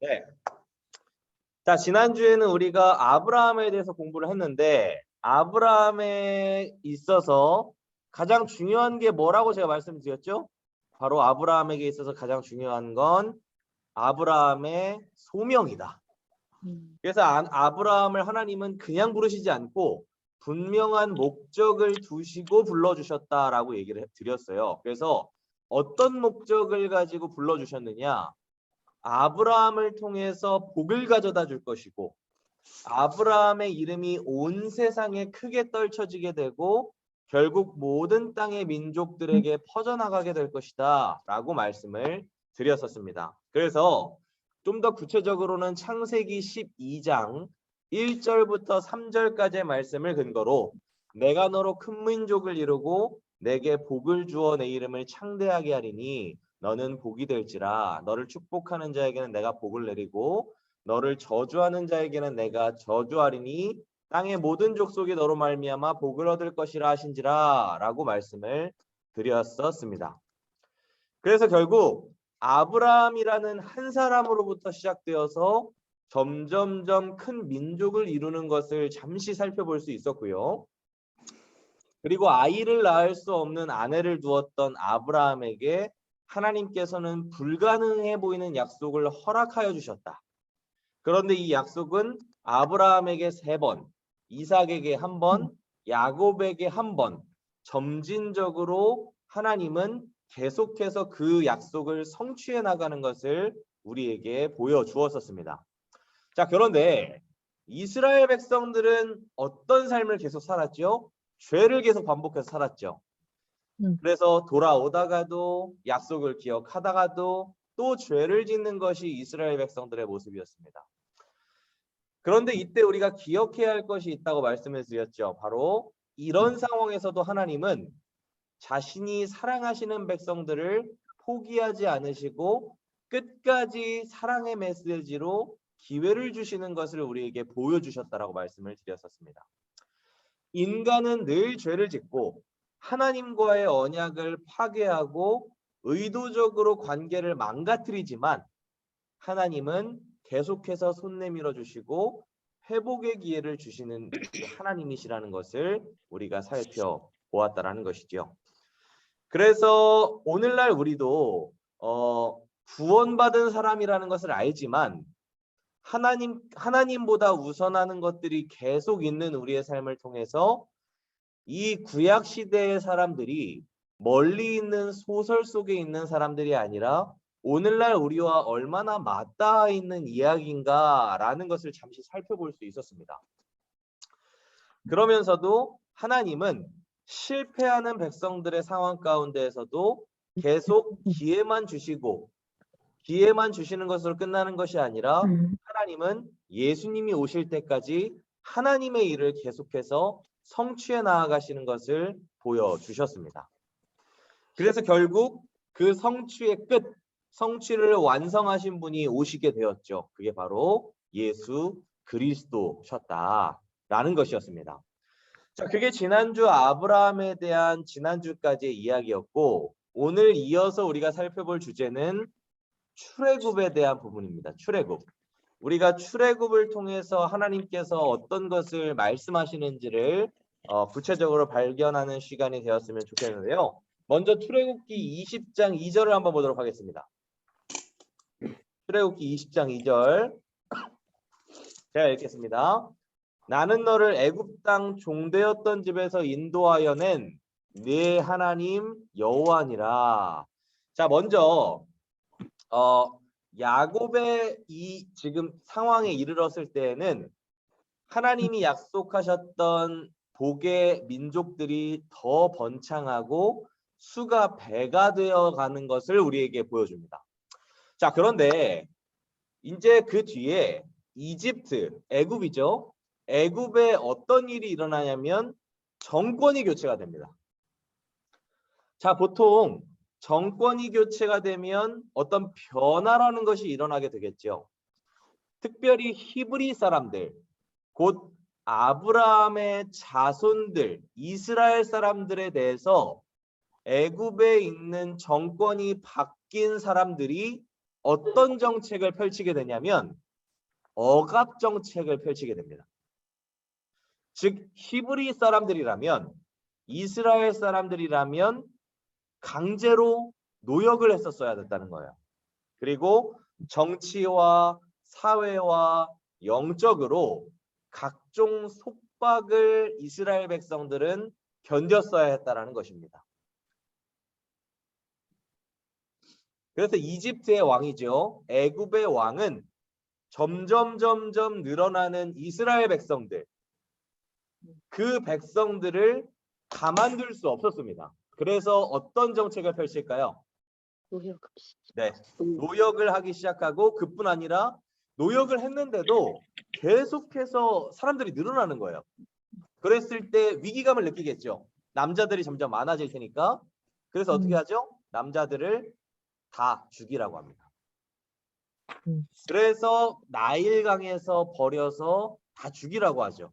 네. 자, 지난주에는 우리가 아브라함에 대해서 공부를 했는데 아브라함에 있어서 가장 중요한 게 뭐라고 제가 말씀드렸죠? 바로 아브라함에게 있어서 가장 중요한 건 아브라함의 소명이다. 그래서 아브라함을 하나님은 그냥 부르시지 않고 분명한 목적을 두시고 불러주셨다라고 얘기를 드렸어요. 그래서 어떤 목적을 가지고 불러주셨느냐? 아브라함을 통해서 복을 가져다 줄 것이고 아브라함의 이름이 온 세상에 크게 떨쳐지게 되고 결국 모든 땅의 민족들에게 퍼져나가게 될 것이다 라고 말씀을 드렸었습니다. 그래서 좀 더 구체적으로는 창세기 12장 1절부터 3절까지의 말씀을 근거로 내가 너로 큰 민족을 이루고 내게 복을 주어 내 이름을 창대하게 하리니 너는 복이 될지라 너를 축복하는 자에게는 내가 복을 내리고 너를 저주하는 자에게는 내가 저주하리니 땅의 모든 족속이 너로 말미암아 복을 얻을 것이라 하신지라 라고 말씀을 드렸었습니다. 그래서 결국 아브라함이라는 한 사람으로부터 시작되어서 점점점 큰 민족을 이루는 것을 잠시 살펴볼 수 있었고요. 그리고 아이를 낳을 수 없는 아내를 두었던 아브라함에게 하나님께서는 불가능해 보이는 약속을 허락하여 주셨다. 그런데 이 약속은 아브라함에게 3번, 이삭에게 1번, 야곱에게 1번, 점진적으로 하나님은 계속해서 그 약속을 성취해 나가는 것을 우리에게 보여주었었습니다. 자, 그런데 이스라엘 백성들은 어떤 삶을 계속 살았죠? 죄를 계속 반복해서 살았죠. 그래서 돌아오다가도 약속을 기억하다가도 또 죄를 짓는 것이 이스라엘 백성들의 모습이었습니다. 그런데 이때 우리가 기억해야 할 것이 있다고 말씀을 드렸죠. 바로 이런 상황에서도 하나님은 자신이 사랑하시는 백성들을 포기하지 않으시고 끝까지 사랑의 메시지로 기회를 주시는 것을 우리에게 보여주셨다라고 말씀을 드렸었습니다. 인간은 늘 죄를 짓고 하나님과의 언약을 파괴하고 의도적으로 관계를 망가뜨리지만 하나님은 계속해서 손 내밀어 주시고 회복의 기회를 주시는 하나님이시라는 것을 우리가 살펴보았다라는 것이죠. 그래서 오늘날 우리도 구원받은 사람이라는 것을 알지만 하나님보다 우선하는 것들이 계속 있는 우리의 삶을 통해서 이 구약 시대의 사람들이 멀리 있는 소설 속에 있는 사람들이 아니라 오늘날 우리와 얼마나 맞닿아 있는 이야기인가라는 것을 잠시 살펴볼 수 있었습니다. 그러면서도 하나님은 실패하는 백성들의 상황 가운데에서도 계속 기회만 주시고 기회만 주시는 것으로 끝나는 것이 아니라 하나님은 예수님이 오실 때까지 하나님의 일을 계속해서 성취해 나아가시는 것을 보여주셨습니다. 그래서 결국 그 성취의 끝, 성취를 완성하신 분이 오시게 되었죠. 그게 바로 예수 그리스도셨다라는 것이었습니다. 자, 그게 지난주 아브라함에 대한 지난주까지의 이야기였고 오늘 이어서 우리가 살펴볼 주제는 출애굽에 대한 부분입니다. 출애굽. 우리가 출애굽을 통해서 하나님께서 어떤 것을 말씀하시는지를 구체적으로 발견하는 시간이 되었으면 좋겠는데요. 먼저 출애굽기 20장 2절을 한번 보도록 하겠습니다. 출애굽기 20장 2절 제가 읽겠습니다. 나는 너를 애굽 땅 종되었던 집에서 인도하여 낸 네 하나님 여호와니라. 자, 먼저 야곱의 이 지금 상황에 이르렀을 때에는 하나님이 약속하셨던 복의 민족들이 더 번창하고 수가 배가 되어 가는 것을 우리에게 보여줍니다. 자, 그런데 이제 그 뒤에 이집트, 애굽이죠. 애굽에 어떤 일이 일어나냐면 정권이 교체가 됩니다. 자, 보통 정권이 교체가 되면 어떤 변화라는 것이 일어나게 되겠죠. 특별히 히브리 사람들, 곧 아브라함의 자손들, 이스라엘 사람들에 대해서 애굽에 있는 정권이 바뀐 사람들이 어떤 정책을 펼치게 되냐면 억압 정책을 펼치게 됩니다. 즉 히브리 사람들이라면, 이스라엘 사람들이라면 강제로 노역을 했었어야 됐다는 거예요. 그리고 정치와 사회와 영적으로 각종 속박을 이스라엘 백성들은 견뎠어야 했다라는 것입니다. 그래서 이집트의 왕이죠. 애굽의 왕은 점점 늘어나는 이스라엘 백성들, 그 백성들을 가만둘 수 없었습니다. 그래서 어떤 정책을 펼칠까요? 네, 노역을 하기 시작하고, 그뿐 아니라 노역을 했는데도 계속해서 사람들이 늘어나는 거예요. 그랬을 때 위기감을 느끼겠죠. 남자들이 점점 많아질 테니까. 그래서 어떻게 하죠? 남자들을 다 죽이라고 합니다. 그래서 나일강에서 버려서 다 죽이라고 하죠.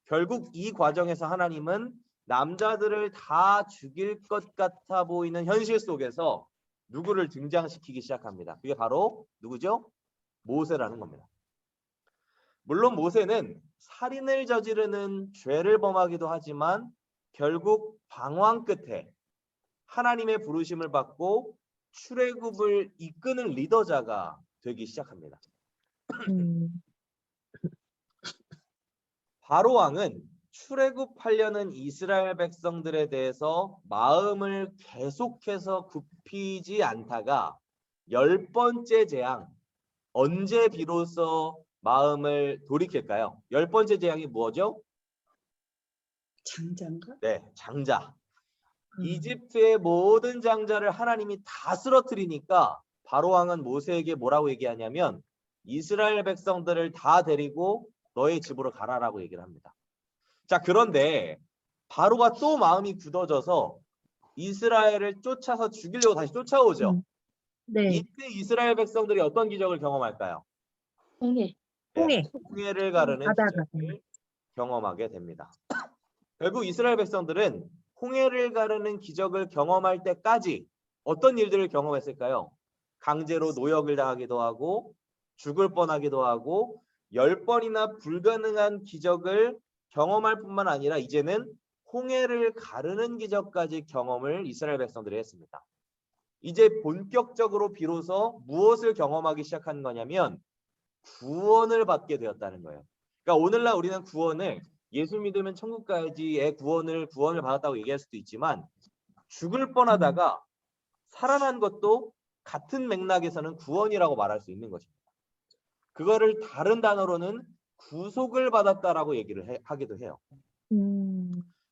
결국 이 과정에서 하나님은 남자들을 다 죽일 것 같아 보이는 현실 속에서 누구를 등장시키기 시작합니다. 그게 바로 누구죠? 모세라는 겁니다. 물론 모세는 살인을 저지르는 죄를 범하기도 하지만 결국 방황 끝에 하나님의 부르심을 받고 출애굽을 이끄는 리더자가 되기 시작합니다. 바로 왕은 출애굽하려는 이스라엘 백성들에 대해서 마음을 계속해서 굽히지 않다가 10번째 재앙, 언제 비로소 마음을 돌이킬까요? 10번째 재앙이 뭐죠? 장자인가? 네, 장자. 이집트의 모든 장자를 하나님이 다 쓰러뜨리니까 바로 왕은 모세에게 뭐라고 얘기하냐면 이스라엘 백성들을 다 데리고 너의 집으로 가라라고 얘기를 합니다. 자, 그런데 바로가 또 마음이 굳어져서 이스라엘을 쫓아서 죽이려고 다시 쫓아오죠. 네. 이때 이스라엘 백성들이 어떤 기적을 경험할까요? 홍해. 네, 홍해를 가르는 바다가 기적을 경험하게 됩니다. 결국 이스라엘 백성들은 홍해를 가르는 기적을 경험할 때까지 어떤 일들을 경험했을까요? 강제로 노역을 당하기도 하고 죽을 뻔하기도 하고 10번이나 불가능한 기적을 경험할 뿐만 아니라 이제는 홍해를 가르는 기적까지 경험을 이스라엘 백성들이 했습니다. 이제 본격적으로 비로소 무엇을 경험하기 시작한 거냐면 구원을 받게 되었다는 거예요. 그러니까 오늘날 우리는 구원을 예수 믿으면 천국 가야지의 구원을 받았다고 얘기할 수도 있지만 죽을 뻔하다가 살아난 것도 같은 맥락에서는 구원이라고 말할 수 있는 것입니다. 그거를 다른 단어로는 구속을 받았다라고 얘기를 하기도 해요.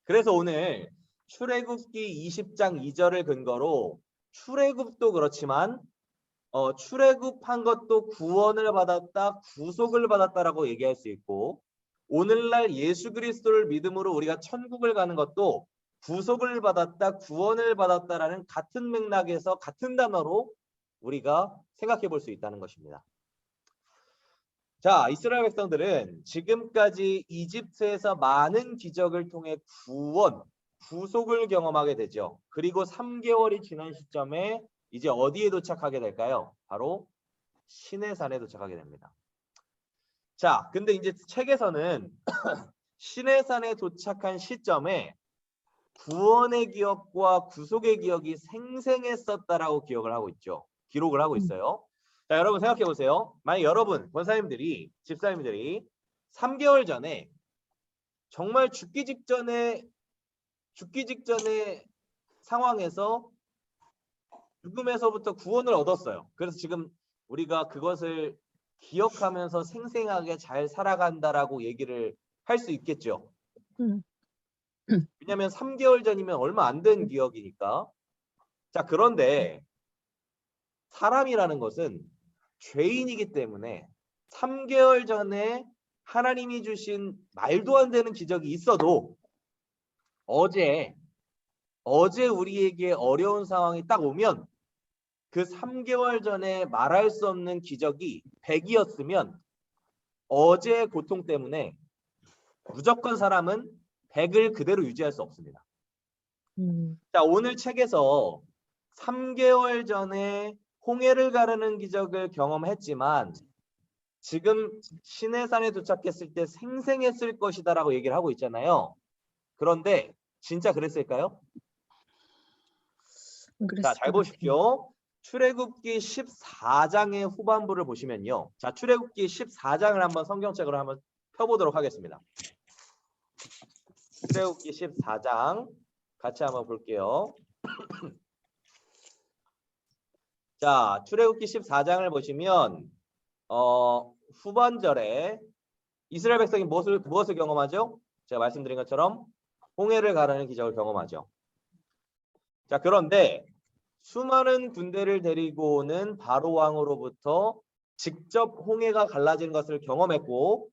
그래서 오늘 출애굽기 20장 2절을 근거로 출애굽도 그렇지만 출애굽한 것도 구원을 받았다, 구속을 받았다라고 얘기할 수 있고 오늘날 예수 그리스도를 믿음으로 우리가 천국을 가는 것도 구속을 받았다, 구원을 받았다라는 같은 맥락에서 같은 단어로 우리가 생각해 볼 수 있다는 것입니다. 자, 이스라엘 백성들은 지금까지 이집트에서 많은 기적을 통해 구속을 경험하게 되죠. 그리고 3개월이 지난 시점에 이제 어디에 도착하게 될까요? 바로 시내산에 도착하게 됩니다. 자, 근데 이제 책에서는 시내산에 도착한 시점에 구원의 기억과 구속의 기억이 생생했었다라고 기록을 하고 있어요. 자, 여러분 생각해 보세요. 만약 여러분 권사님들이, 집사님들이 3개월 전에 정말 죽기 직전에 상황에서 죽음에서부터 구원을 얻었어요. 그래서 지금 우리가 그것을 기억하면서 생생하게 잘 살아간다라고 얘기를 할 수 있겠죠. 왜냐하면 3개월 전이면 얼마 안 된 기억이니까. 자, 그런데 사람이라는 것은 죄인이기 때문에 3개월 전에 하나님이 주신 말도 안 되는 기적이 있어도 어제 우리에게 어려운 상황이 딱 오면 그 3개월 전에 말할 수 없는 기적이 100이었으면 어제의 고통 때문에 무조건 사람은 100을 그대로 유지할 수 없습니다. 자, 오늘 책에서 3개월 전에 홍해를 가르는 기적을 경험했지만 지금 시내산에 도착했을 때 생생했을 것이다라고 얘기를 하고 있잖아요. 그런데 진짜 그랬을까요? 자, 잘 보십시오. 출애굽기 14장의 후반부를 보시면요. 자, 출애굽기 14장을 한번 성경책으로 한번 펴보도록 하겠습니다. 출애굽기 14장 같이 한번 볼게요. 자, 출애굽기 14장을 보시면 후반절에 이스라엘 백성이 무엇을 경험하죠? 제가 말씀드린 것처럼 홍해를 가르는 기적을 경험하죠. 자, 그런데 수많은 군대를 데리고 오는 바로 왕으로부터 직접 홍해가 갈라진 것을 경험했고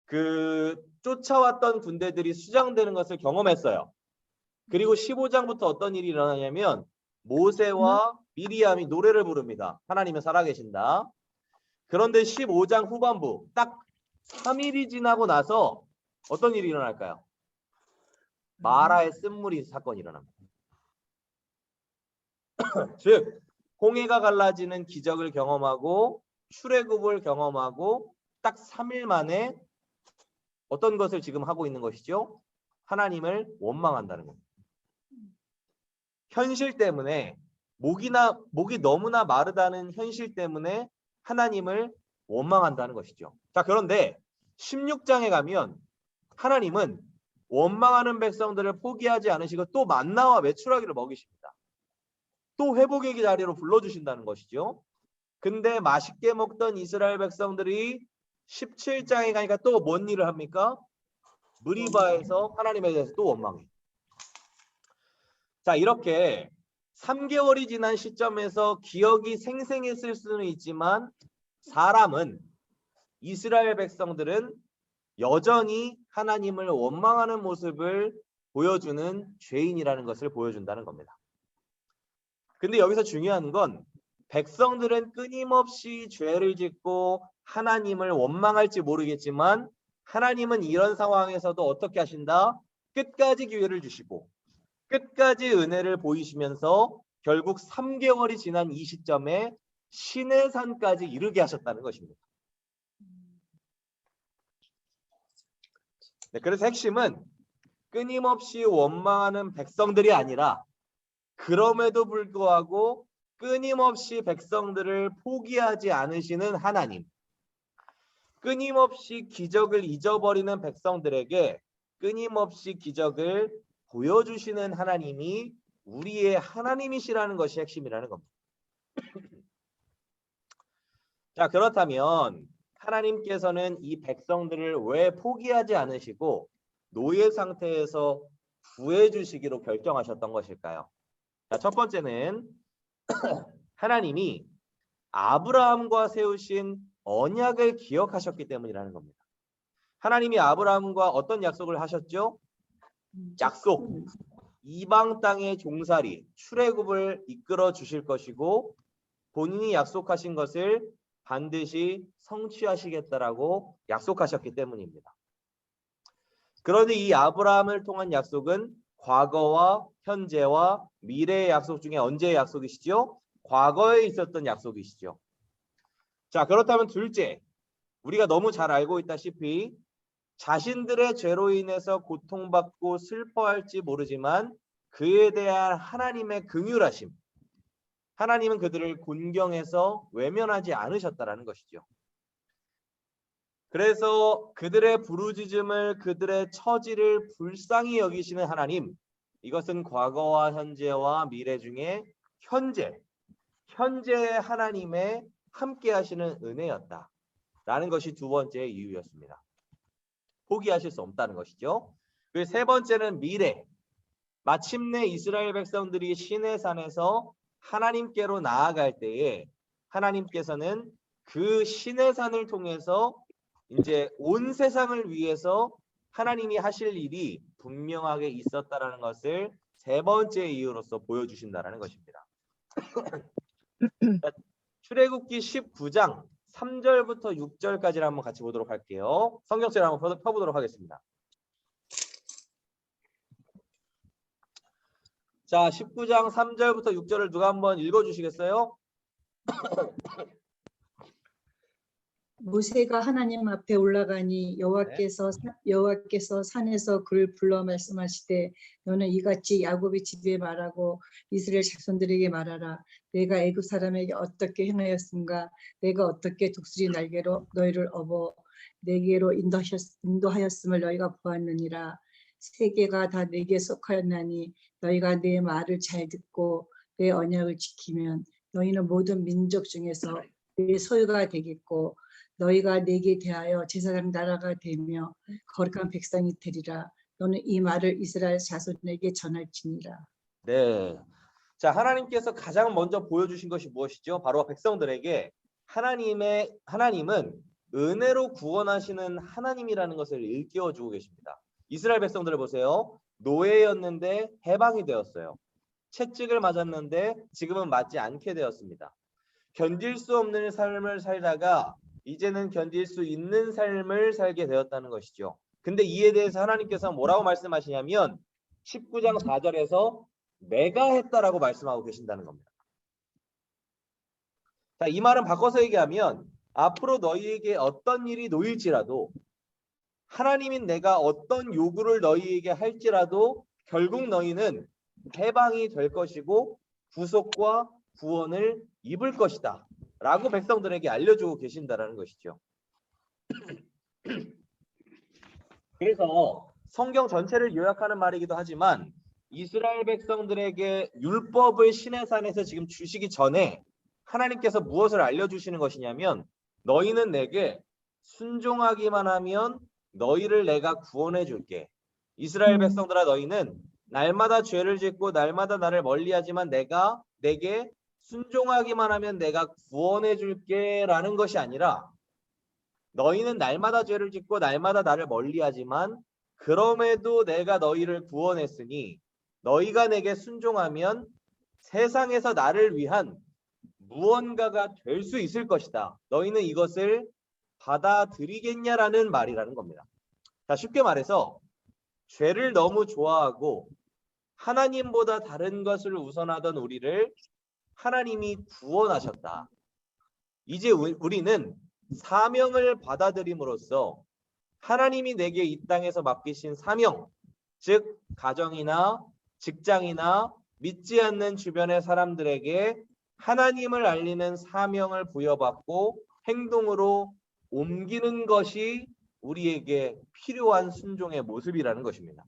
그 쫓아왔던 군대들이 수장되는 것을 경험했어요. 그리고 15장부터 어떤 일이 일어나냐면 모세와 미리암이 노래를 부릅니다. 하나님은 살아계신다. 그런데 15장 후반부 딱 3일이 지나고 나서 어떤 일이 일어날까요? 마라의 쓴물이 사건이 일어납니다. 즉 홍해가 갈라지는 기적을 경험하고 출애굽을 경험하고 딱 3일 만에 어떤 것을 지금 하고 있는 것이죠? 하나님을 원망한다는 겁니다. 현실 때문에 목이 너무나 마르다는 현실 때문에 하나님을 원망한다는 것이죠. 자, 그런데 16장에 가면 하나님은 원망하는 백성들을 포기하지 않으시고 또 만나와 메추라기를 먹이십니다. 또 회복의 자리로 불러주신다는 것이죠. 근데 맛있게 먹던 이스라엘 백성들이 17장에 가니까 또 뭔 일을 합니까? 무리바에서 하나님에 대해서 또 원망해. 자, 이렇게 3개월이 지난 시점에서 기억이 생생했을 수는 있지만 사람은 이스라엘 백성들은 여전히 하나님을 원망하는 모습을 보여주는 죄인이라는 것을 보여준다는 겁니다. 근데 여기서 중요한 건 백성들은 끊임없이 죄를 짓고 하나님을 원망할지 모르겠지만 하나님은 이런 상황에서도 어떻게 하신다? 끝까지 기회를 주시고 끝까지 은혜를 보이시면서 결국 3개월이 지난 이 시점에 시내산까지 이르게 하셨다는 것입니다. 네, 그래서 핵심은 끊임없이 원망하는 백성들이 아니라 그럼에도 불구하고 끊임없이 백성들을 포기하지 않으시는 하나님, 끊임없이 기적을 잊어버리는 백성들에게 끊임없이 기적을 보여주시는 하나님이 우리의 하나님이시라는 것이 핵심이라는 겁니다. 자, 그렇다면 하나님께서는 이 백성들을 왜 포기하지 않으시고 노예 상태에서 구해주시기로 결정하셨던 것일까요? 자, 첫 번째는 하나님이 아브라함과 세우신 언약을 기억하셨기 때문이라는 겁니다. 하나님이 아브라함과 어떤 약속을 하셨죠? 약속. 이방 땅의 종살이, 출애굽을 이끌어 주실 것이고 본인이 약속하신 것을 반드시 성취하시겠다라고 약속하셨기 때문입니다. 그런데 이 아브라함을 통한 약속은 과거와 현재와 미래의 약속 중에 언제의 약속이시죠? 과거에 있었던 약속이시죠. 자, 그렇다면 둘째, 우리가 너무 잘 알고 있다시피 자신들의 죄로 인해서 고통받고 슬퍼할지 모르지만 그에 대한 하나님의 긍휼하심, 하나님은 그들을 곤경해서 외면하지 않으셨다라는 것이죠. 그래서 그들의 부르짖음을, 그들의 처지를 불쌍히 여기시는 하나님, 이것은 과거와 현재와 미래 중에 현재의 하나님의 함께 하시는 은혜였다라는 것이 두 번째 이유였습니다. 포기하실 수 없다는 것이죠. 그리고 세 번째는 미래. 마침내 이스라엘 백성들이 시내산에서 하나님께로 나아갈 때에 하나님께서는 그 시내산을 통해서 이제 온 세상을 위해서 하나님이 하실 일이 분명하게 있었다라는 것을 세 번째 이유로서 보여주신다라는 것입니다. 출애굽기 19장 3절부터 6절까지를 한번 같이 보도록 할게요. 성경책을 한번 펴보도록 하겠습니다. 자, 19장 3절부터 6절을 누가 한번 읽어주시겠어요? 모세가 하나님 앞에 올라가니 여호와께서 산에서 그를 불러 말씀하시되 너는 이같이 야곱의 집에 말하고 이스라엘 자손들에게 말하라. 내가 애굽 사람에게 어떻게 행하였음가. 내가 어떻게 독수리 날개로 너희를 업어 내게로 인도하였음을 너희가 보았느니라. 세계가 다 내게 속하였나니 너희가 내 말을 잘 듣고 내 언약을 지키면 너희는 모든 민족 중에서 내 소유가 되겠고 너희가 내게 대하여 제사장 나라가 되며 거룩한 백성이 되리라. 너는 이 말을 이스라엘 자손에게 전할지니라. 네. 자, 하나님께서 가장 먼저 보여주신 것이 무엇이죠? 바로 백성들에게 하나님은 은혜로 구원하시는 하나님이라는 것을 일깨워 주고 계십니다. 이스라엘 백성들을 보세요. 노예였는데 해방이 되었어요. 채찍을 맞았는데 지금은 맞지 않게 되었습니다. 견딜 수 없는 삶을 살다가 이제는 견딜 수 있는 삶을 살게 되었다는 것이죠. 근데 이에 대해서 하나님께서 뭐라고 말씀하시냐면 19장 4절에서 내가 했다라고 말씀하고 계신다는 겁니다. 자, 이 말은 바꿔서 얘기하면 앞으로 너희에게 어떤 일이 놓일지라도 하나님인 내가 어떤 요구를 너희에게 할지라도 결국 너희는 해방이 될 것이고 구속과 구원을 입을 것이다 라고 백성들에게 알려주고 계신다라는 것이죠. 그래서 성경 전체를 요약하는 말이기도 하지만 이스라엘 백성들에게 율법을 시내산에서 지금 주시기 전에 하나님께서 무엇을 알려주시는 것이냐면 너희는 내게 순종하기만 하면 너희를 내가 구원해 줄게. 이스라엘 백성들아 너희는 날마다 죄를 짓고 날마다 나를 멀리하지만 내가 내게 순종하기만 하면 내가 구원해 줄게 라는 것이 아니라 너희는 날마다 죄를 짓고 날마다 나를 멀리하지만 그럼에도 내가 너희를 구원했으니 너희가 내게 순종하면 세상에서 나를 위한 무언가가 될 수 있을 것이다. 너희는 이것을 받아들이겠냐라는 말이라는 겁니다. 자, 쉽게 말해서 죄를 너무 좋아하고 하나님보다 다른 것을 우선하던 우리를 하나님이 구원하셨다. 이제 우리는 사명을 받아들임으로써 하나님이 내게 이 땅에서 맡기신 사명, 즉 가정이나 직장이나 믿지 않는 주변의 사람들에게 하나님을 알리는 사명을 부여받고 행동으로 옮기는 것이 우리에게 필요한 순종의 모습이라는 것입니다.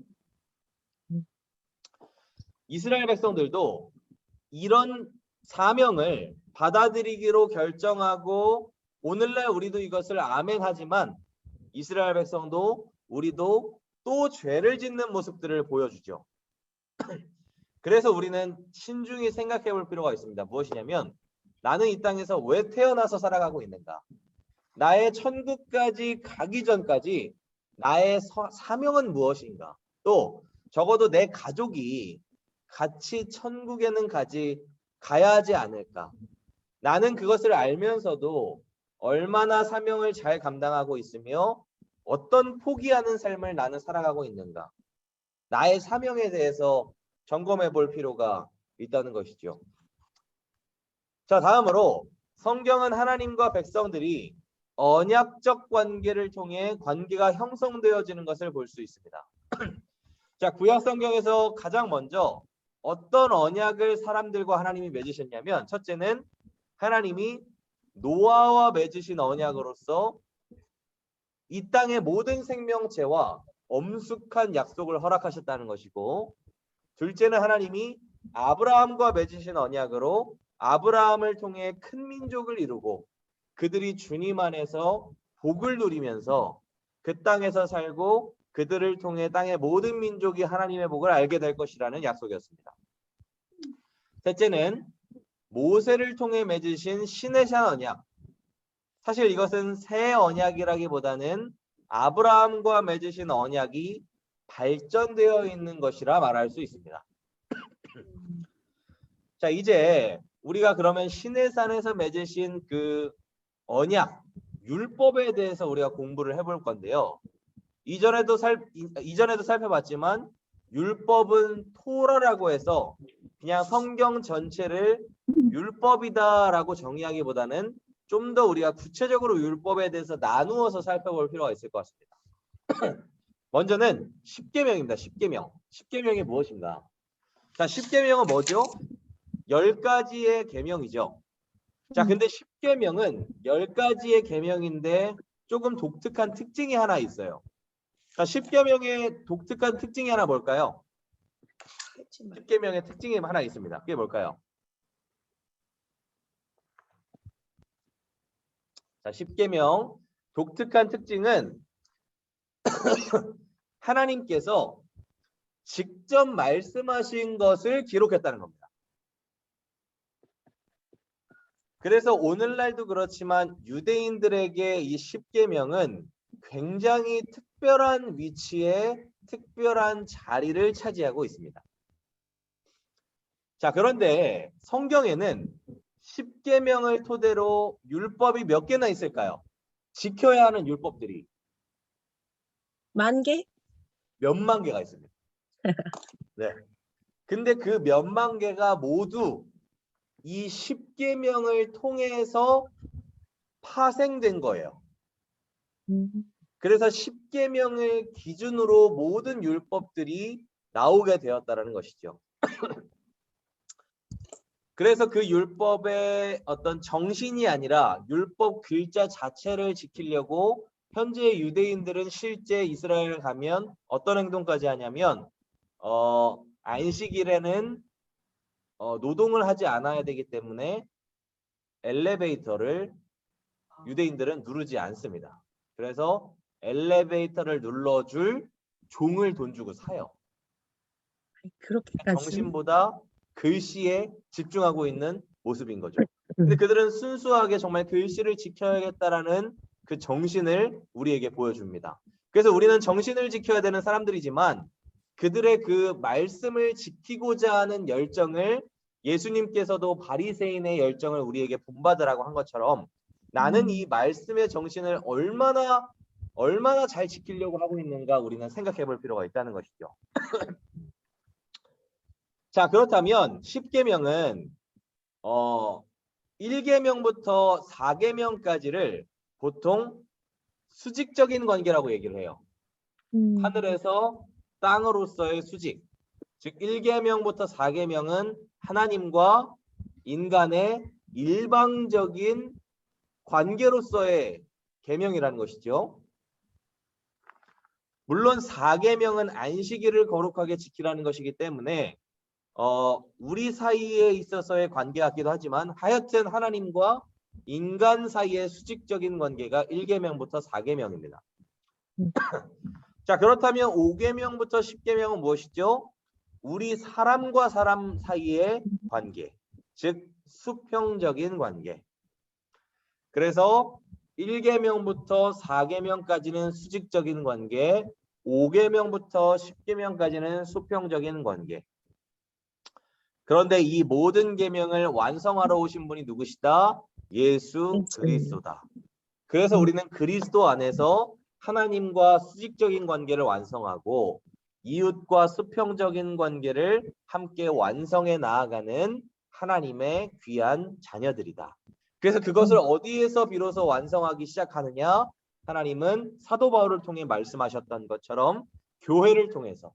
이스라엘 백성들도 이런 사명을 받아들이기로 결정하고 오늘날 우리도 이것을 아멘하지만 이스라엘 백성도 우리도 또 죄를 짓는 모습들을 보여주죠. 그래서 우리는 신중히 생각해 볼 필요가 있습니다. 무엇이냐면 나는 이 땅에서 왜 태어나서 살아가고 있는가? 나의 천국까지 가기 전까지 나의 사명은 무엇인가? 또 적어도 내 가족이 같이 천국에는 가야 하지 않을까? 나는 그것을 알면서도 얼마나 사명을 잘 감당하고 있으며 어떤 포기하는 삶을 나는 살아가고 있는가? 나의 사명에 대해서 점검해 볼 필요가 있다는 것이죠. 자, 다음으로 성경은 하나님과 백성들이 언약적 관계를 통해 관계가 형성되어지는 것을 볼 수 있습니다. 자, 구약 성경에서 가장 먼저 어떤 언약을 사람들과 하나님이 맺으셨냐면 첫째는 하나님이 노아와 맺으신 언약으로서 이 땅의 모든 생명체와 엄숙한 약속을 허락하셨다는 것이고 둘째는 하나님이 아브라함과 맺으신 언약으로 아브라함을 통해 큰 민족을 이루고 그들이 주님 안에서 복을 누리면서 그 땅에서 살고 그들을 통해 땅의 모든 민족이 하나님의 복을 알게 될 것이라는 약속이었습니다. 셋째는 모세를 통해 맺으신 시내산 언약. 사실 이것은 새 언약이라기보다는 아브라함과 맺으신 언약이 발전되어 있는 것이라 말할 수 있습니다. 자, 이제 우리가 그러면 시내산에서 맺으신 그 언약, 율법에 대해서 우리가 공부를 해볼 건데요. 이전에도 살펴봤지만 율법은 토라라고 해서 그냥 성경 전체를 율법이다라고 정의하기보다는 좀 더 우리가 구체적으로 율법에 대해서 나누어서 살펴볼 필요가 있을 것 같습니다. 먼저는 십계명입니다. 십계명. 십계명이 무엇인가? 자, 십계명은 뭐죠? 10가지의 계명이죠. 자, 근데 십계명은 10가지의 계명인데 조금 독특한 특징이 하나 있어요. 자, 십계명의 독특한 특징이 하나 뭘까요? 십계명의 특징이 하나 있습니다. 그게 뭘까요? 자, 십계명 독특한 특징은 하나님께서 직접 말씀하신 것을 기록했다는 겁니다. 그래서 오늘날도 그렇지만 유대인들에게 이 십계명은 굉장히 특별한 위치에 특별한 자리를 차지하고 있습니다. 자, 그런데 성경에는 십계명을 토대로 율법이 몇 개나 있을까요? 지켜야 하는 율법들이 10,000개? 몇만 개가 있습니다. 네. 근데 그 몇만 개가 모두 이 십계명을 통해서 파생된 거예요. 그래서 십계명을 기준으로 모든 율법들이 나오게 되었다는 것이죠. 그래서 그 율법의 어떤 정신이 아니라 율법 글자 자체를 지키려고 현재 유대인들은 실제 이스라엘을 가면 어떤 행동까지 하냐면 안식일에는 노동을 하지 않아야 되기 때문에 엘리베이터를 유대인들은 누르지 않습니다. 그래서 엘리베이터를 눌러줄 종을 돈 주고 사요. 그렇게까지. 정신보다 글씨에 집중하고 있는 모습인 거죠. 근데 그들은 순수하게 정말 글씨를 지켜야겠다라는 그 정신을 우리에게 보여줍니다. 그래서 우리는 정신을 지켜야 되는 사람들이지만 그들의 그 말씀을 지키고자 하는 열정을 예수님께서도 바리새인의 열정을 우리에게 본받으라고 한 것처럼 나는 이 말씀의 정신을 얼마나 잘 지키려고 하고 있는가 우리는 생각해 볼 필요가 있다는 것이죠. 자, 그렇다면 10계명은 1계명부터 4계명까지를 보통 수직적인 관계라고 얘기를 해요. 하늘에서 땅으로서의 수직. 즉 1계명부터 4계명은 하나님과 인간의 일방적인 관계로서의 계명이라는 것이죠. 물론 4계명은 안식일을 거룩하게 지키라는 것이기 때문에 우리 사이에 있어서의 관계 같기도 하지만 하여튼 하나님과 인간 사이의 수직적인 관계가 1계명부터 4계명입니다. 자, 그렇다면 5계명부터 10계명은 무엇이죠? 우리 사람과 사람 사이의 관계, 즉 수평적인 관계. 그래서 1계명부터 4계명까지는 수직적인 관계, 5계명부터 10계명까지는 수평적인 관계. 그런데 이 모든 계명을 완성하러 오신 분이 누구시다? 예수 그리스도다. 그래서 우리는 그리스도 안에서 하나님과 수직적인 관계를 완성하고 이웃과 수평적인 관계를 함께 완성해 나아가는 하나님의 귀한 자녀들이다. 그래서 그것을 어디에서 비로소 완성하기 시작하느냐? 하나님은 사도 바울을 통해 말씀하셨던 것처럼 교회를 통해서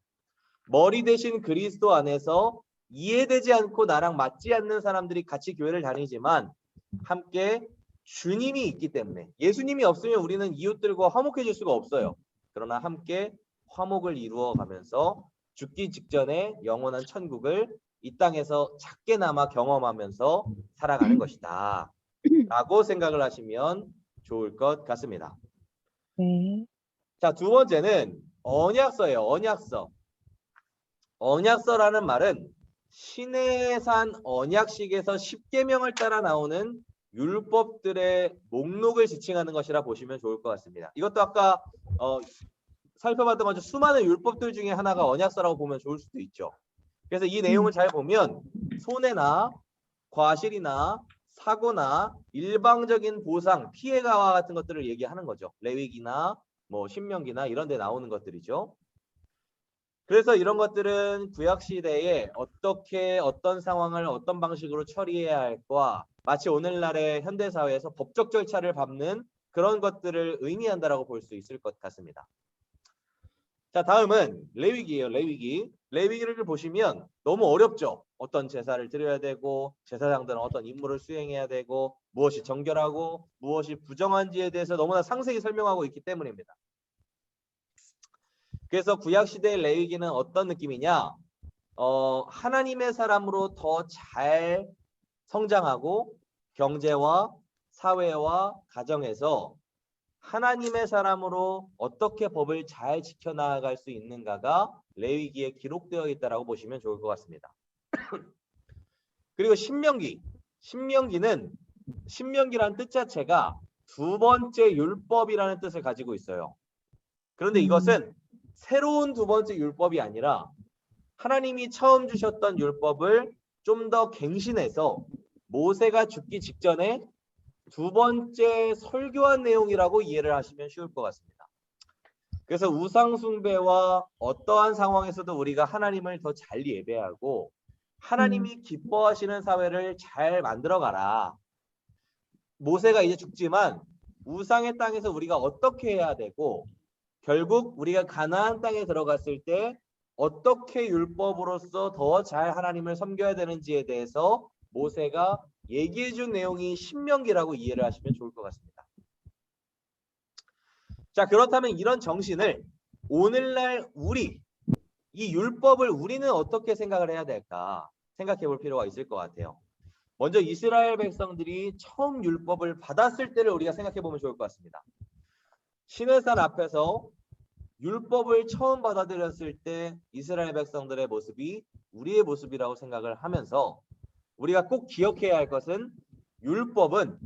머리 대신 그리스도 안에서 이해되지 않고 나랑 맞지 않는 사람들이 같이 교회를 다니지만 함께 주님이 있기 때문에 예수님이 없으면 우리는 이웃들과 화목해질 수가 없어요. 그러나 함께 화목을 이루어 가면서 죽기 직전에 영원한 천국을 이 땅에서 작게나마 경험하면서 살아가는 것이다 라고 생각을 하시면 좋을 것 같습니다. 네. 자, 두 번째는 언약서예요. 언약서. 언약서라는 말은 시내산 언약식에서 10계명을 따라 나오는 율법들의 목록을 지칭하는 것이라 보시면 좋을 것 같습니다. 이것도 아까 살펴봤던 것처럼 수많은 율법들 중에 하나가 언약서라고 보면 좋을 수도 있죠. 그래서 이 내용을 잘 보면 손해나 과실이나 사고나 일방적인 보상, 피해가와 같은 것들을 얘기하는 거죠. 레위기나 뭐 신명기나 이런 데 나오는 것들이죠. 그래서 이런 것들은 구약 시대에 어떻게 어떤 상황을 어떤 방식으로 처리해야 할까 마치 오늘날의 현대 사회에서 법적 절차를 밟는 그런 것들을 의미한다라고 볼 수 있을 것 같습니다. 자, 다음은 레위기예요. 레위기. 레위기를 보시면 너무 어렵죠. 어떤 제사를 드려야 되고 제사장들은 어떤 임무를 수행해야 되고 무엇이 정결하고 무엇이 부정한지에 대해서 너무나 상세히 설명하고 있기 때문입니다. 그래서 구약 시대의 레위기는 어떤 느낌이냐? 하나님의 사람으로 더 잘 성장하고 경제와 사회와 가정에서 하나님의 사람으로 어떻게 법을 잘 지켜나갈 수 있는가가 레위기에 기록되어 있다라고 보시면 좋을 것 같습니다. 그리고 신명기는 신명기라는 뜻 자체가 두 번째 율법이라는 뜻을 가지고 있어요. 그런데 이것은 새로운 두 번째 율법이 아니라 하나님이 처음 주셨던 율법을 좀 더 갱신해서 모세가 죽기 직전에 두 번째 설교한 내용이라고 이해를 하시면 쉬울 것 같습니다. 그래서 우상 숭배와 어떠한 상황에서도 우리가 하나님을 더 잘 예배하고 하나님이 기뻐하시는 사회를 잘 만들어가라. 모세가 이제 죽지만 우상의 땅에서 우리가 어떻게 해야 되고 결국 우리가 가나안 땅에 들어갔을 때 어떻게 율법으로서 더 잘 하나님을 섬겨야 되는지에 대해서 모세가 얘기해 준 내용이 신명기라고 이해를 하시면 좋을 것 같습니다. 자, 그렇다면 이런 정신을 오늘날 이 율법을 우리는 어떻게 생각을 해야 될까 생각해 볼 필요가 있을 것 같아요. 먼저 이스라엘 백성들이 처음 율법을 받았을 때를 우리가 생각해 보면 좋을 것 같습니다. 시내산 앞에서 율법을 처음 받아들였을 때 이스라엘 백성들의 모습이 우리의 모습이라고 생각을 하면서 우리가 꼭 기억해야 할 것은 율법은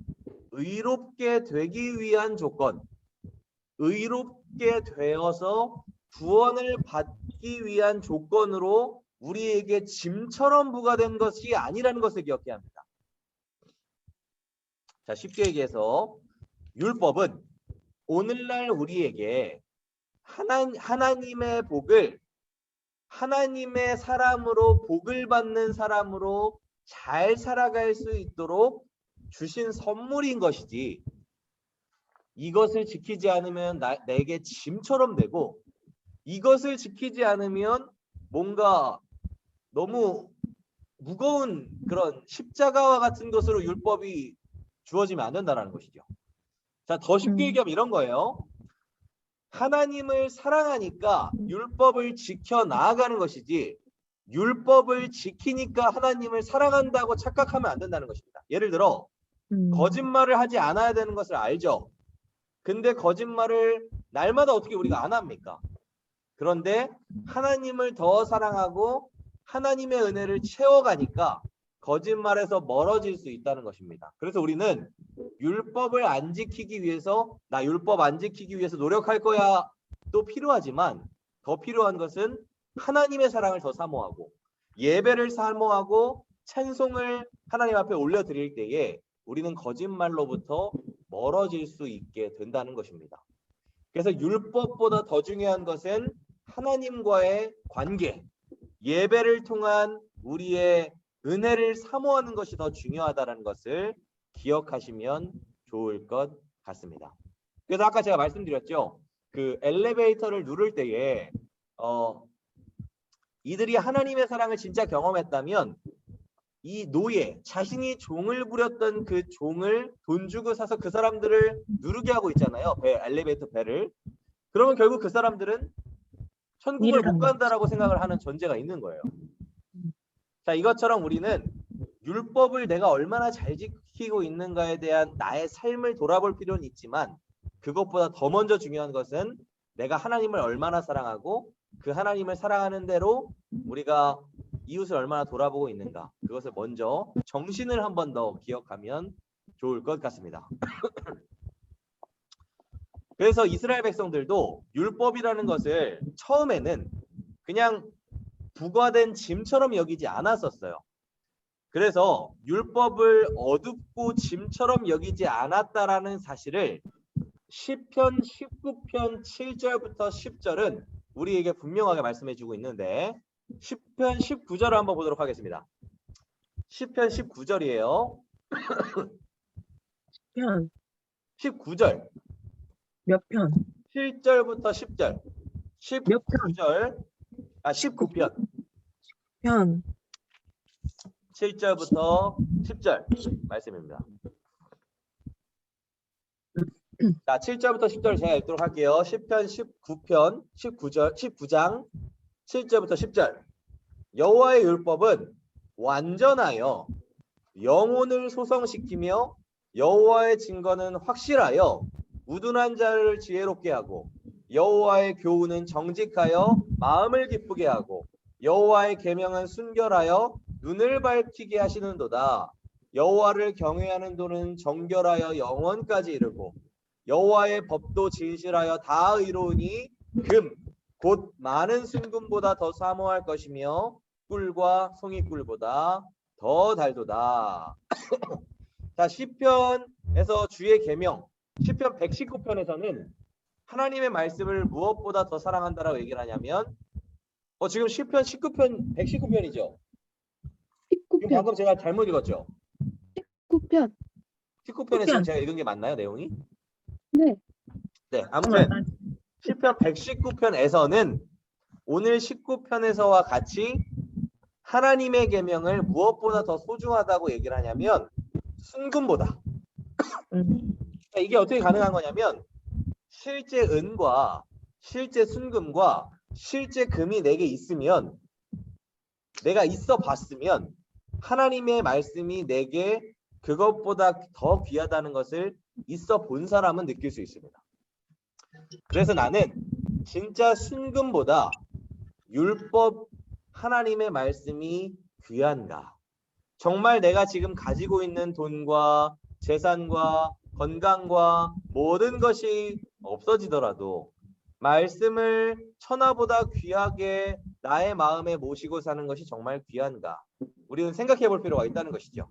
의롭게 되기 위한 조건, 의롭게 되어서 구원을 받기 위한 조건으로 우리에게 짐처럼 부과된 것이 아니라는 것을 기억해야 합니다. 자, 쉽게 얘기해서 율법은 오늘날 우리에게 하나님의 복을 하나님의 사람으로 복을 받는 사람으로 잘 살아갈 수 있도록 주신 선물인 것이지 이것을 지키지 않으면 내게 짐처럼 되고 이것을 지키지 않으면 뭔가 너무 무거운 그런 십자가와 같은 것으로 율법이 주어지면 안 된다는 것이죠. 자, 더 쉽게 얘기하면 이런 거예요. 하나님을 사랑하니까 율법을 지켜 나아가는 것이지 율법을 지키니까 하나님을 사랑한다고 착각하면 안 된다는 것입니다. 예를 들어 거짓말을 하지 않아야 되는 것을 알죠. 근데 거짓말을 날마다 어떻게 우리가 안 합니까? 그런데 하나님을 더 사랑하고 하나님의 은혜를 채워가니까 거짓말에서 멀어질 수 있다는 것입니다. 그래서 우리는 율법을 안 지키기 위해서 나 율법 안 지키기 위해서 노력할 거야 또 필요하지만 더 필요한 것은 하나님의 사랑을 더 사모하고 예배를 사모하고 찬송을 하나님 앞에 올려드릴 때에 우리는 거짓말로부터 멀어질 수 있게 된다는 것입니다. 그래서 율법보다 더 중요한 것은 하나님과의 관계, 예배를 통한 우리의 은혜를 사모하는 것이 더 중요하다는 것을 기억하시면 좋을 것 같습니다. 그래서 아까 제가 말씀드렸죠. 그 엘리베이터를 누를 때에 이들이 하나님의 사랑을 진짜 경험했다면 이 노예, 자신이 종을 부렸던 그 종을 돈 주고 사서 그 사람들을 누르게 하고 있잖아요. 엘리베이터 배를. 그러면 결국 그 사람들은 천국을 못 간다라고 생각을 하는 전제가 있는 거예요. 자, 이것처럼 우리는 율법을 내가 얼마나 잘 지키고 있는가에 대한 나의 삶을 돌아볼 필요는 있지만 그것보다 더 먼저 중요한 것은 내가 하나님을 얼마나 사랑하고 그 하나님을 사랑하는 대로 우리가 이웃을 얼마나 돌아보고 있는가 그것을 먼저 정신을 한 번 더 기억하면 좋을 것 같습니다. 그래서 이스라엘 백성들도 율법이라는 것을 처음에는 그냥 부과된 짐처럼 여기지 않았었어요. 그래서 율법을 어둡고 짐처럼 여기지 않았다라는 사실을 시편 19편 7절부터 10절은 우리에게 분명하게 말씀해 주고 있는데 시편 19절을 한번 보도록 하겠습니다. 시편 19절이에요. 편. 19절. 몇 편? 7절부터 10절. 몇 편? 19절. 19편. 편. 7절부터 10절 말씀입니다. 자, 7절부터 10절 제가 읽도록 할게요. 시편 19편 19장 7절부터 10절. 여호와의 율법은 완전하여 영혼을 소성시키며 여호와의 증거는 확실하여 우둔한 자를 지혜롭게 하고 여호와의 교훈은 정직하여 마음을 기쁘게 하고 여호와의 계명은 순결하여 눈을 밝히게 하시는도다. 여호와를 경외하는 도는 정결하여 영원까지 이르고 여호와의 법도 진실하여 다 의로우니 금 곧 많은 순금보다 더 사모할 것이며 꿀과 송이꿀보다 더 달도다. 자, 시편에서 주의 계명, 시편 119편에서는 하나님의 말씀을 무엇보다 더 사랑한다라고 얘기를 하냐면 지금 시편 119편이죠. 19편. 방금 제가 잘못 읽었죠? 19편. 19편에 지금 제가 읽은 게 맞나요, 내용이? 네. 네, 아무튼 시편 119편에서는 오늘 19편에서와 같이 하나님의 계명을 무엇보다 더 소중하다고 얘기를 하냐면 순금보다. 이게 어떻게 가능한 거냐면 실제 은과 실제 순금과 실제 금이 내게 있으면 내가 있어 봤으면 하나님의 말씀이 내게 그것보다 더 귀하다는 것을 있어 본 사람은 느낄 수 있습니다. 그래서 나는 진짜 순금보다 율법 하나님의 말씀이 귀한가? 정말 내가 지금 가지고 있는 돈과 재산과 건강과 모든 것이 없어지더라도 말씀을 천하보다 귀하게 나의 마음에 모시고 사는 것이 정말 귀한가? 우리는 생각해 볼 필요가 있다는 것이죠.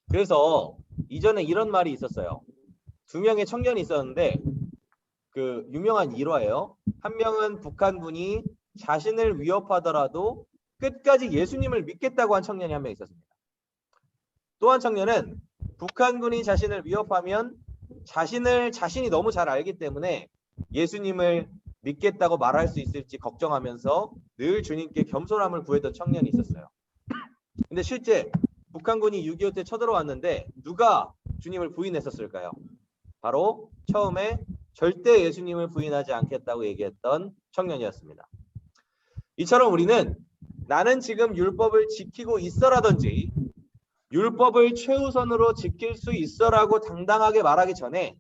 그래서 이전에 이런 말이 있었어요. 두 명의 청년이 있었는데 그 유명한 일화예요. 한 명은 북한군이 자신을 위협하더라도 끝까지 예수님을 믿겠다고 한 청년이 한 명 있었습니다. 또 한 청년은 북한군이 자신을 위협하면 자신이 너무 잘 알기 때문에 예수님을 믿겠다고 말할 수 있을지 걱정하면서 늘 주님께 겸손함을 구했던 청년이 있었어요. 근데 실제 북한군이 6.25 때 쳐들어왔는데 누가 주님을 부인했었을까요? 바로 처음에 절대 예수님을 부인하지 않겠다고 얘기했던 청년이었습니다. 이처럼 우리는 나는 지금 율법을 지키고 있어라든지 율법을 최우선으로 지킬 수 있어라고 당당하게 말하기 전에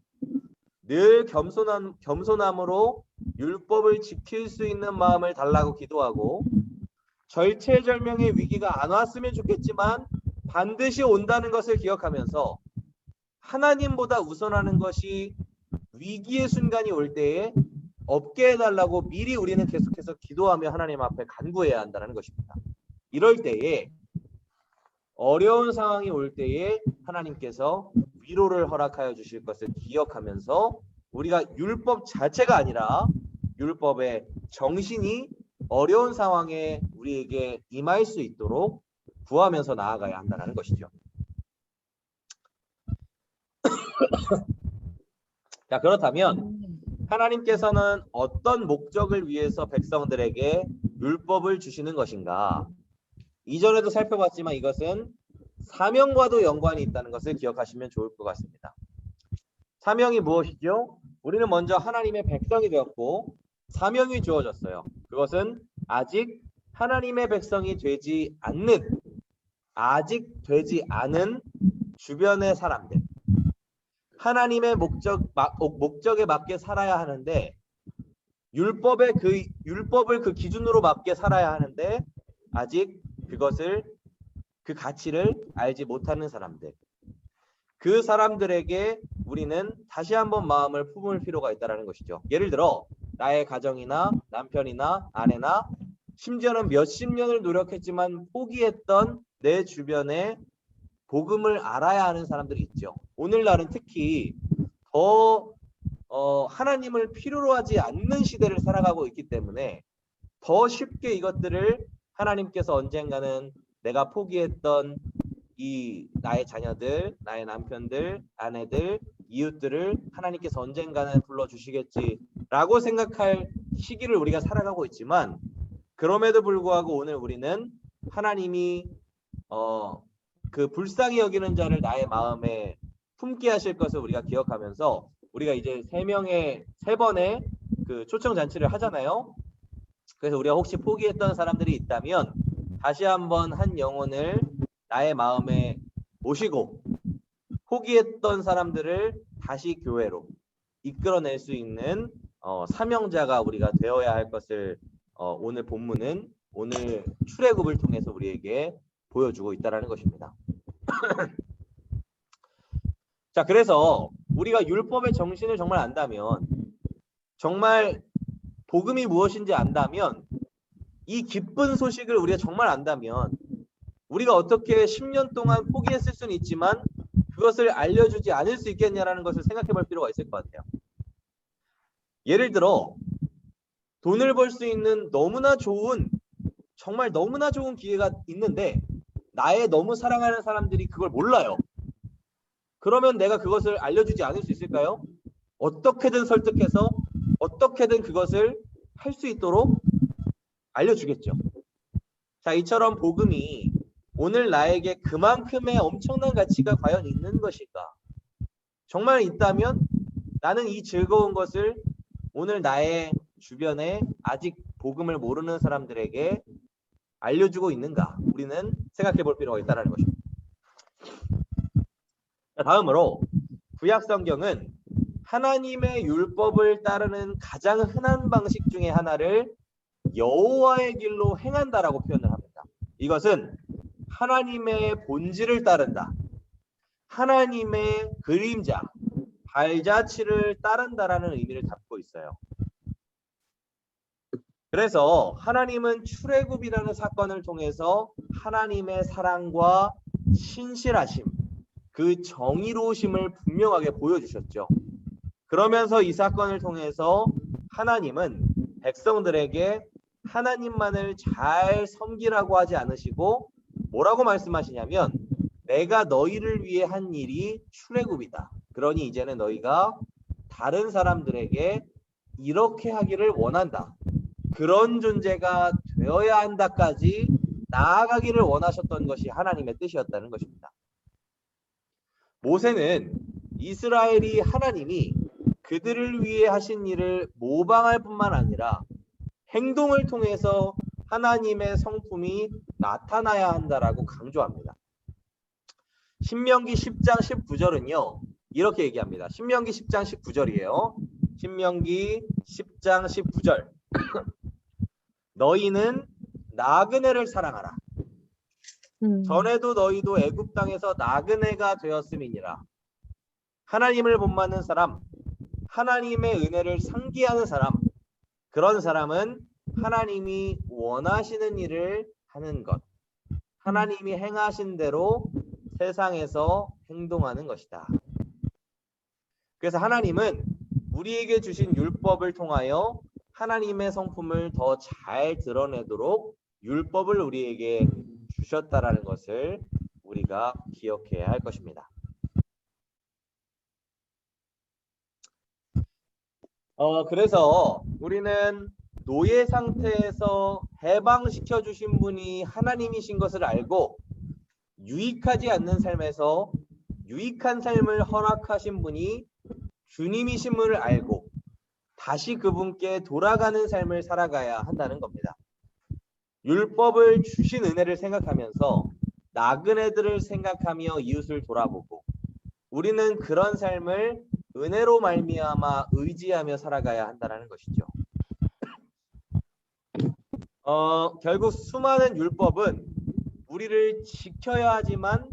늘 겸손함으로 율법을 지킬 수 있는 마음을 달라고 기도하고 절체절명의 위기가 안 왔으면 좋겠지만 반드시 온다는 것을 기억하면서 하나님보다 우선하는 것이 위기의 순간이 올 때에 없게 해달라고 미리 우리는 계속해서 기도하며 하나님 앞에 간구해야 한다는 것입니다. 이럴 때에 어려운 상황이 올 때에 하나님께서 위로를 허락하여 주실 것을 기억하면서 우리가 율법 자체가 아니라 율법의 정신이 어려운 상황에 우리에게 임할 수 있도록 구하면서 나아가야 한다는 것이죠. 자, 그렇다면 하나님께서는 어떤 목적을 위해서 백성들에게 율법을 주시는 것인가? 이전에도 살펴봤지만 이것은 사명과도 연관이 있다는 것을 기억하시면 좋을 것 같습니다. 사명이 무엇이죠? 우리는 먼저 하나님의 백성이 되었고 사명이 주어졌어요. 그것은 아직 하나님의 백성이 되지 않는 주변의 사람들, 하나님의 목적에 맞게 살아야 하는데 율법을 그 기준으로 맞게 살아야 하는데 아직 그 가치를 알지 못하는 사람들, 그 사람들에게 우리는 다시 한번 마음을 품을 필요가 있다는 것이죠. 예를 들어 나의 가정이나 남편이나 아내나 심지어는 몇십 년을 노력했지만 포기했던 내 주변에 복음을 알아야 하는 사람들이 있죠. 오늘날은 특히 더 하나님을 필요로 하지 않는 시대를 살아가고 있기 때문에 더 쉽게 이것들을 하나님께서 언젠가는 내가 포기했던 이 나의 자녀들, 나의 남편들, 아내들, 이웃들을 하나님께서 언젠가는 불러주시겠지라고 생각할 시기를 우리가 살아가고 있지만, 그럼에도 불구하고 오늘 우리는 하나님이 그 불쌍히 여기는 자를 나의 마음에 품게 하실 것을 우리가 기억하면서, 우리가 이제 세 번의 그 초청 잔치를 하잖아요. 그래서 우리가 혹시 포기했던 사람들이 있다면 다시 한번 한 영혼을 나의 마음에 모시고 포기했던 사람들을 다시 교회로 이끌어낼 수 있는 사명자가 우리가 되어야 할 것을 오늘 본문은 오늘 출애굽을 통해서 우리에게 보여주고 있다라는 것입니다. 자, 그래서 우리가 율법의 정신을 정말 안다면, 정말 복음이 무엇인지 안다면, 이 기쁜 소식을 우리가 정말 안다면, 우리가 어떻게 10년 동안 포기했을 수는 있지만 그것을 알려주지 않을 수 있겠냐라는 것을 생각해 볼 필요가 있을 것 같아요. 예를 들어 돈을 벌 수 있는 정말 너무나 좋은 기회가 있는데 나의 너무 사랑하는 사람들이 그걸 몰라요. 그러면 내가 그것을 알려주지 않을 수 있을까요? 어떻게든 설득해서 어떻게든 그것을 할 수 있도록 알려주겠죠. 자, 이처럼 복음이 오늘 나에게 그만큼의 엄청난 가치가 과연 있는 것일까? 정말 있다면 나는 이 즐거운 것을 오늘 나의 주변에 아직 복음을 모르는 사람들에게 알려주고 있는가? 우리는 생각해 볼 필요가 있다는 것입니다. 자, 다음으로 구약 성경은 하나님의 율법을 따르는 가장 흔한 방식 중에 하나를 여호와의 길로 행한다라고 표현을 합니다. 이것은 하나님의 본질을 따른다, 하나님의 그림자, 발자취를 따른다라는 의미를 담고 있어요. 그래서 하나님은 출애굽이라는 사건을 통해서 하나님의 사랑과 신실하심, 그 정의로우심을 분명하게 보여주셨죠. 그러면서 이 사건을 통해서 하나님은 백성들에게 하나님만을 잘 섬기라고 하지 않으시고 뭐라고 말씀하시냐면, 내가 너희를 위해 한 일이 출애굽이다. 그러니 이제는 너희가 다른 사람들에게 이렇게 하기를 원한다, 그런 존재가 되어야 한다까지 나아가기를 원하셨던 것이 하나님의 뜻이었다는 것입니다. 모세는 이스라엘이 하나님이 그들을 위해 하신 일을 모방할 뿐만 아니라 행동을 통해서 하나님의 성품이 나타나야 한다라고 강조합니다. 신명기 10장 19절은요 이렇게 얘기합니다. 신명기 10장 19절이에요. 신명기 10장 19절. 너희는 나그네를 사랑하라. 전에도 너희도 애굽 땅에서 나그네가 되었음이니라. 하나님을 본받는 사람, 하나님의 은혜를 상기하는 사람, 그런 사람은 하나님이 원하시는 일을 하는 것, 하나님이 행하신 대로 세상에서 행동하는 것이다. 그래서 하나님은 우리에게 주신 율법을 통하여 하나님의 성품을 더 잘 드러내도록 율법을 우리에게 주셨다라는 것을 우리가 기억해야 할 것입니다. 그래서 우리는 노예 상태에서 해방시켜 주신 분이 하나님이신 것을 알고 유익하지 않는 삶에서 유익한 삶을 허락하신 분이 주님이심을 알고 다시 그분께 돌아가는 삶을 살아가야 한다는 겁니다. 율법을 주신 은혜를 생각하면서 나그네들을 생각하며 이웃을 돌아보고 우리는 그런 삶을 은혜로 말미암아 의지하며 살아가야 한다는 것이죠. 결국 수많은 율법은 우리를 지켜야 하지만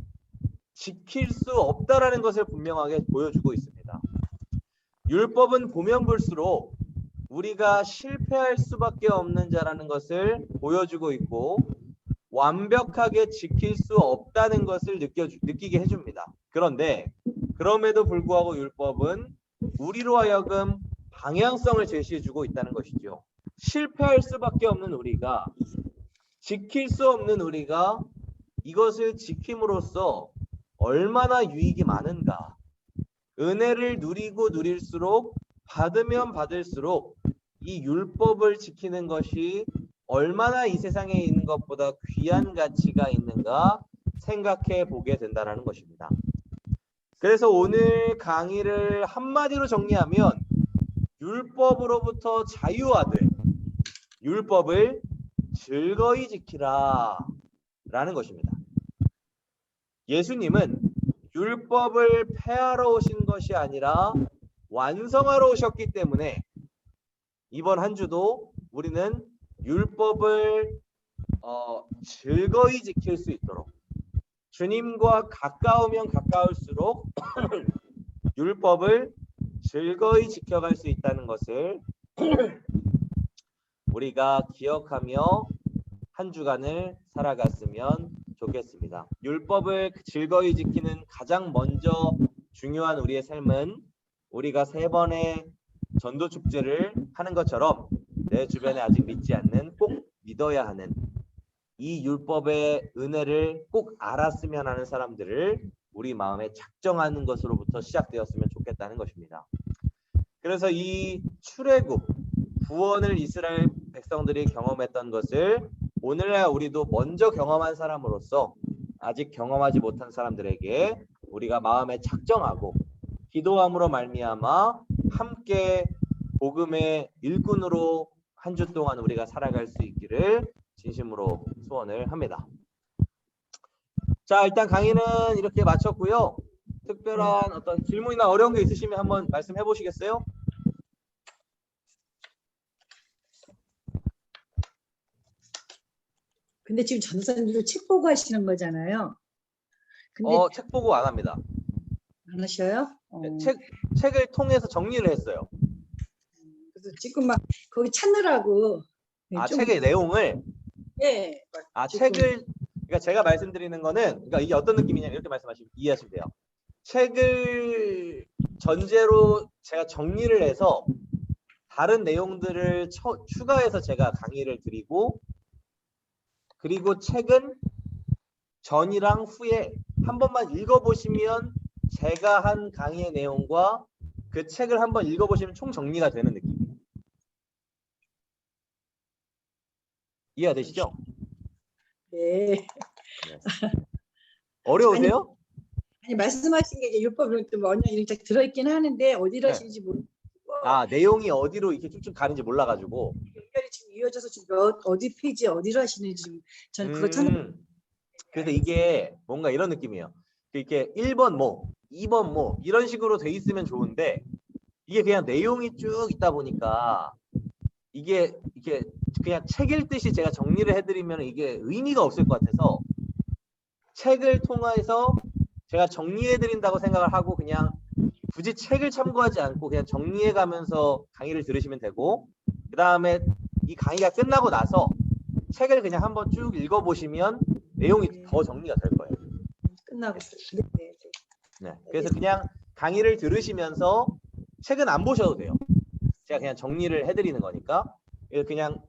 지킬 수 없다라는 것을 분명하게 보여주고 있습니다. 율법은 보면 볼수록 우리가 실패할 수밖에 없는 자라는 것을 보여주고 있고 완벽하게 지킬 수 없다는 것을 느끼게 해줍니다. 그런데 그럼에도 불구하고 율법은 우리로 하여금 방향성을 제시해주고 있다는 것이죠. 실패할 수밖에 없는 우리가, 지킬 수 없는 우리가 이것을 지킴으로써 얼마나 유익이 많은가. 은혜를 누리고 누릴수록, 받으면 받을수록 이 율법을 지키는 것이 얼마나 이 세상에 있는 것보다 귀한 가치가 있는가 생각해 보게 된다는 것입니다. 그래서 오늘 강의를 한마디로 정리하면 율법으로부터 자유하되 율법을 즐거이 지키라 라는 것입니다. 예수님은 율법을 폐하러 오신 것이 아니라 완성하러 오셨기 때문에 이번 한 주도 우리는 율법을 즐거이 지킬 수 있도록, 주님과 가까우면 가까울수록 율법을 즐거이 지켜갈 수 있다는 것을 우리가 기억하며 한 주간을 살아갔으면 좋겠습니다. 율법을 즐거이 지키는 가장 먼저 중요한 우리의 삶은 우리가 3번의 전도 축제를 하는 것처럼 내 주변에 아직 믿지 않는, 꼭 믿어야 하는 이 율법의 은혜를 꼭 알았으면 하는 사람들을 우리 마음에 작정하는 것으로부터 시작되었으면 좋겠다는 것입니다. 그래서 이 출애굽, 구원을 이스라엘 백성들이 경험했던 것을 오늘날 우리도 먼저 경험한 사람으로서 아직 경험하지 못한 사람들에게 우리가 마음에 작정하고 기도함으로 말미암아 함께 복음의 일꾼으로 한 주 동안 우리가 살아갈 수 있기를 진심으로 소원을 합니다. 자, 일단 강의는 이렇게 마쳤고요. 특별한 어떤 질문이나 어려운 게 있으시면 한번 말씀해 보시겠어요? 근데 지금 전도사님도 책 보고 하시는 거잖아요. 근데 책 보고 안 합니다. 안 하셔요? 책을 통해서 정리를 했어요. 그래서 지금 막 거기 찾느라고. 좀- 책의 내용을 예. 지금- 그러니까 제가 말씀드리는 거는, 그러니까 이게 어떤 느낌이냐면 이렇게 이해하시면 돼요. 책을 전제로 제가 정리를 해서 다른 내용들을 추가해서 제가 강의를 드리고, 그리고 책은 전이랑 후에 한 번만 읽어보시면 제가 한 강의의 내용과 그 책을 한번 읽어보시면 총 정리가 되는 느낌이에요. 이해가 되시죠? 네. 어려우세요? 아니 말씀하신 게 이제 율법을 또 언어 이렇게 들어있긴 하는데 어디로 네. 하시는지 모르고 내용이 어디로 이렇게 쭉쭉 가는지 몰라가지고. 연결이 지금 이어져서 지금 어디 페이지 어디로 하시는지 지금 저는 그거 찾는. 그래서 이게 뭔가 이런 느낌이에요. 이렇게 1번 뭐, 2번 뭐 이런 식으로 돼 있으면 좋은데 이게 그냥 내용이 쭉 있다 보니까 이게 그냥 책 읽듯이 제가 정리를 해드리면 이게 의미가 없을 것 같아서 책을 통해서 제가 정리해드린다고 생각을 하고 그냥 굳이 책을 참고하지 않고 그냥 정리해가면서 강의를 들으시면 되고, 그 다음에 이 강의가 끝나고 나서 책을 그냥 한번 쭉 읽어보시면 내용이 더 정리가 될 거예요. 끝나고 있어요. 네. 네, 그래서 그냥 강의를 들으시면서 책은 안 보셔도 돼요. 제가 그냥 정리를 해드리는 거니까 그냥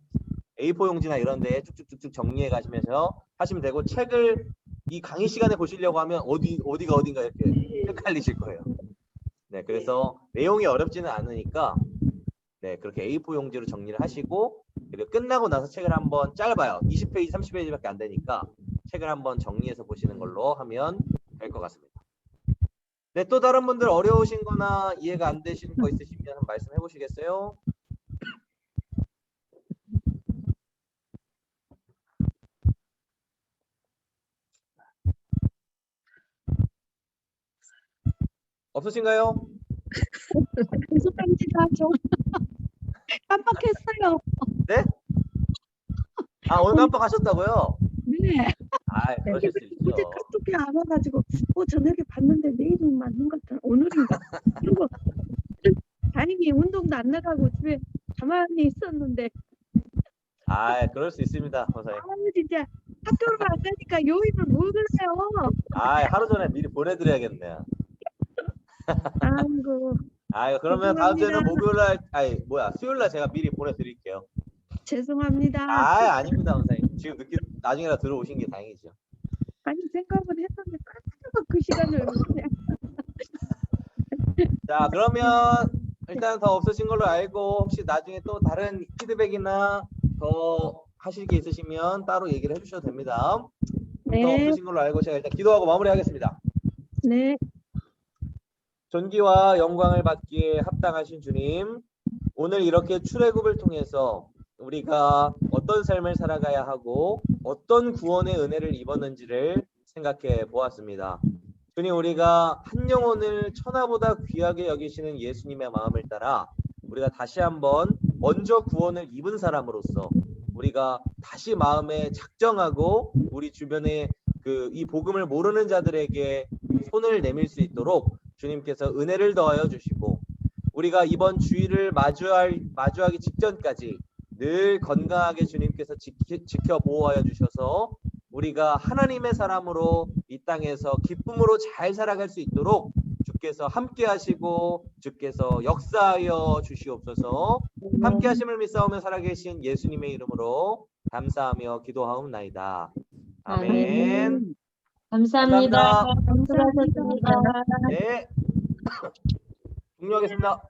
A4 용지나 이런 데에 쭉쭉쭉쭉 정리해 가시면서 하시면 되고, 책을 이 강의 시간에 보시려고 하면 어디가 어딘가 이렇게 헷갈리실 거예요. 네, 그래서 내용이 어렵지는 않으니까 네, 그렇게 A4 용지로 정리를 하시고, 그리고 끝나고 나서 책을 한번, 짧아요. 20페이지, 30페이지밖에 안 되니까 책을 한번 정리해서 보시는 걸로 하면 될 것 같습니다. 네, 또 다른 분들 어려우신 거나 이해가 안 되시는 거 있으시면 한번 말씀해 보시겠어요? 없으신가요? 죄송합니다. 좀 깜빡했어요. 오늘 깜빡하셨다고요? 네. 그러실 수 있죠. 어제 카톡이 안 와가지고 저녁에 봤는데 내일이 맞는 것 같아. 오늘인가. 그리고 다행히 운동도 안 나가고 집에 가만히 있었는데 그럴 수 있습니다, 선생님. 진짜 학교를 안 가니까 요일을 모르세요. 하루 전에 미리 보내드려야겠네요. 아이고. 아유, 그러면 다음 주에는 죄송합니다. 목요일 날, 아니 뭐야, 수요일 날 제가 미리 보내드릴게요. 죄송합니다. 아, 아닙니다, 선생님. 지금 나중에라 들어오신 게 다행이죠. 아니 생각은 했는데 깜짝 그 시간을 그냥 자, 그러면 일단 더 없으신 걸로 알고 혹시 나중에 또 다른 피드백이나 더 하실 게 있으시면 따로 얘기를 해주셔도 됩니다. 더 네, 없으신 걸로 알고 제가 일단 기도하고 마무리하겠습니다. 네, 존귀와 영광을 받기에 합당하신 주님, 오늘 이렇게 출애굽을 통해서 우리가 어떤 삶을 살아가야 하고 어떤 구원의 은혜를 입었는지를 생각해 보았습니다. 주님, 우리가 한 영혼을 천하보다 귀하게 여기시는 예수님의 마음을 따라 우리가 다시 한번 먼저 구원을 입은 사람으로서 우리가 다시 마음에 작정하고 우리 주변에 이 복음을 모르는 자들에게 손을 내밀 수 있도록 주님께서 은혜를 더하여 주시고, 우리가 이번 주일을 마주하기 직전까지 늘 건강하게 주님께서 지켜 보호하여 주셔서 우리가 하나님의 사람으로 이 땅에서 기쁨으로 잘 살아갈 수 있도록 주께서 함께 하시고 주께서 역사하여 주시옵소서. 함께 하심을 믿사오며 살아계신 예수님의 이름으로 감사하며 기도하옵나이다. 아멘. 감사합니다. 감사합니다. 수고하셨습니다. 네. 종료하겠습니다.